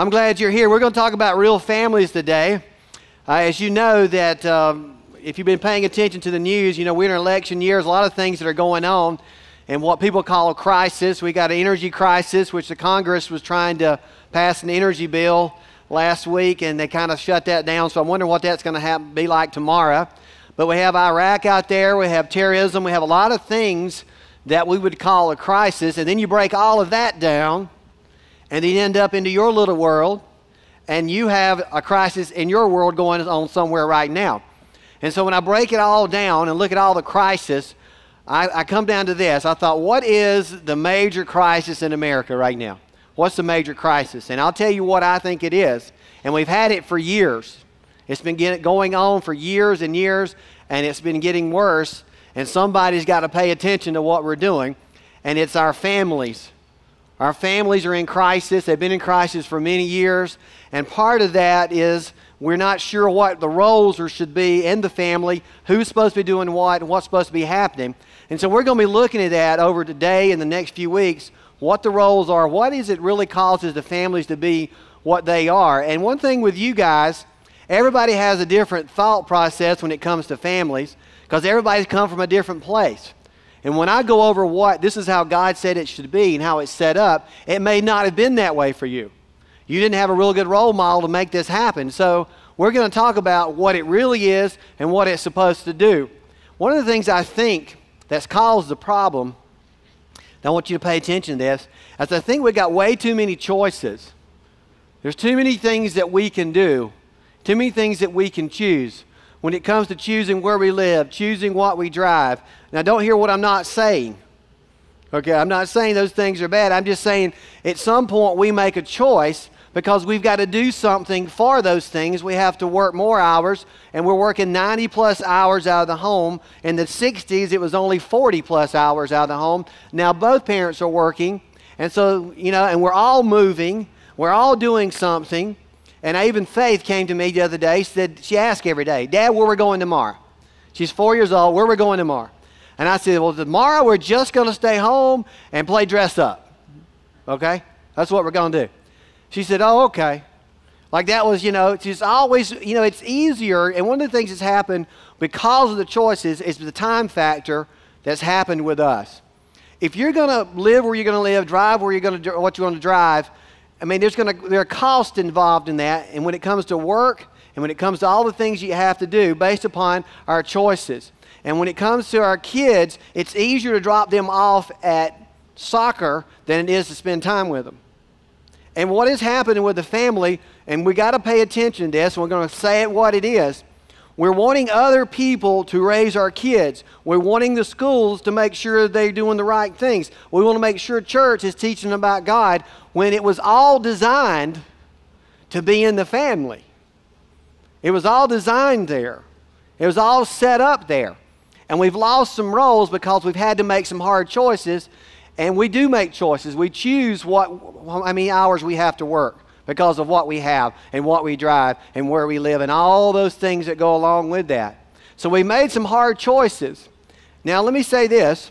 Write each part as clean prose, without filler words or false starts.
I'm glad you're here. We're going to talk about real families today. As you know that if you've been paying attention to the news, you know we're in election years, a lot of things that are going on and what people call a crisis. We got an energy crisis, which the Congress was trying to pass an energy bill last week, and they kind of shut that down. So I'm wondering what that's going to be like tomorrow. But we have Iraq out there, we have terrorism, we have a lot of things that we would call a crisis, and then you break all of that down, and then you end up into your little world, and you have a crisis in your world going on somewhere right now. And so when I break it all down and look at all the crisis, I come down to this. I thought, what is the major crisis in America right now? What's the major crisis? And I'll tell you what I think it is. And we've had it for years. It's been going on for years and years, and it's been getting worse. And somebody's got to pay attention to what we're doing, and it's our families. Our families are in crisis. They've been in crisis for many years, and part of that is we're not sure what the roles should be in the family, who's supposed to be doing what, and what's supposed to be happening. And so we're going to be looking at that over today and the next few weeks, what the roles are, what is it really causes the families to be what they are. And one thing with you guys, everybody has a different thought process when it comes to families, because everybody's come from a different place. And when I go over what this is how God said it should be and how it's set up, it may not have been that way for you. You didn't have a real good role model to make this happen. So we're going to talk about what it really is and what it's supposed to do. One of the things I think that's caused the problem, and I want you to pay attention to this, is I think we got way too many choices. There's too many things that we can do, too many things that we can choose. When it comes to choosing where we live, choosing what we drive. Now, don't hear what I'm not saying. Okay, I'm not saying those things are bad. I'm just saying at some point we make a choice because we've got to do something for those things. We have to work more hours, and we're working 90-plus hours out of the home. In the 60s, it was only 40-plus hours out of the home. Now, both parents are working, and so, you know, and we're all moving. We're all doing something. And even Faith came to me the other day, she asked every day, Dad, where are we going tomorrow? She's 4 years old, where are we going tomorrow? And I said, well, tomorrow we're just going to stay home and play dress up. Okay? That's what we're going to do. She said, oh, okay. Like that was, you know, it's just always, you know, it's easier. And one of the things that's happened because of the choices is the time factor that's happened with us. If you're going to live where you're going to live, drive where you're going to, what you're going to drive, I mean, there are costs involved in that, and when it comes to work, and when it comes to all the things you have to do based upon our choices. And when it comes to our kids, it's easier to drop them off at soccer than it is to spend time with them. And what is happening with the family, and we got to pay attention to this, and we're going to say it what it is. We're wanting other people to raise our kids. We're wanting the schools to make sure they're doing the right things. We want to make sure church is teaching about God when it was all designed to be in the family. It was all designed there. It was all set up there. And we've lost some roles because we've had to make some hard choices. And we do make choices. We choose how many hours we have to work because of what we have and what we drive and where we live and all those things that go along with that. So we made some hard choices. Now let me say this.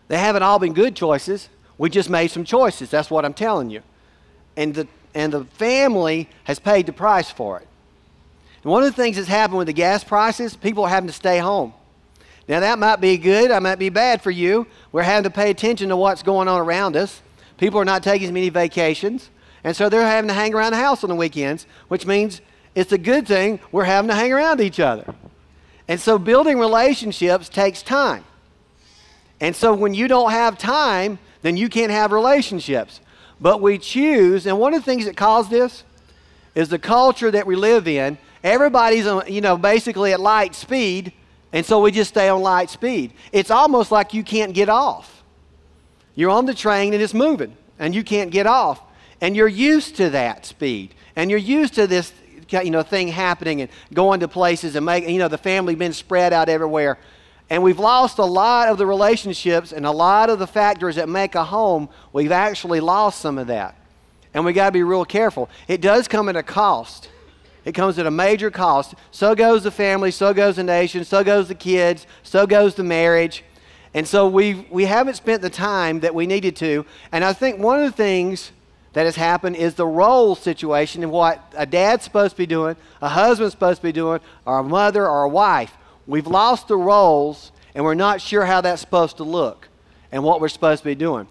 They haven't all been good choices. We just made some choices. That's what I'm telling you. And the family has paid the price for it. And one of the things that's happened with the gas prices, people are having to stay home. Now that might be good, that might be bad for you. We're having to pay attention to what's going on around us. People are not taking as many vacations. And so they're having to hang around the house on the weekends, which means it's a good thing we're having to hang around each other. And so building relationships takes time. And so when you don't have time, then you can't have relationships. But we choose, and one of the things that caused this is the culture that we live in. Everybody's, you know, basically at light speed, and so we just stay on light speed. It's almost like you can't get off. You're on the train and it's moving, and you can't get off. And you're used to that speed. And you're used to this, you know, thing happening and going to places and making, you know, the family being spread out everywhere. And we've lost a lot of the relationships and a lot of the factors that make a home. We've actually lost some of that. And we got to be real careful. It does come at a cost. It comes at a major cost. So goes the family, so goes the nation, so goes the kids, so goes the marriage. And so we haven't spent the time that we needed to. And I think one of the things that has happened is the role situation and what a dad's supposed to be doing, a husband's supposed to be doing, or a mother or a wife. We've lost the roles, and we're not sure how that's supposed to look and what we're supposed to be doing.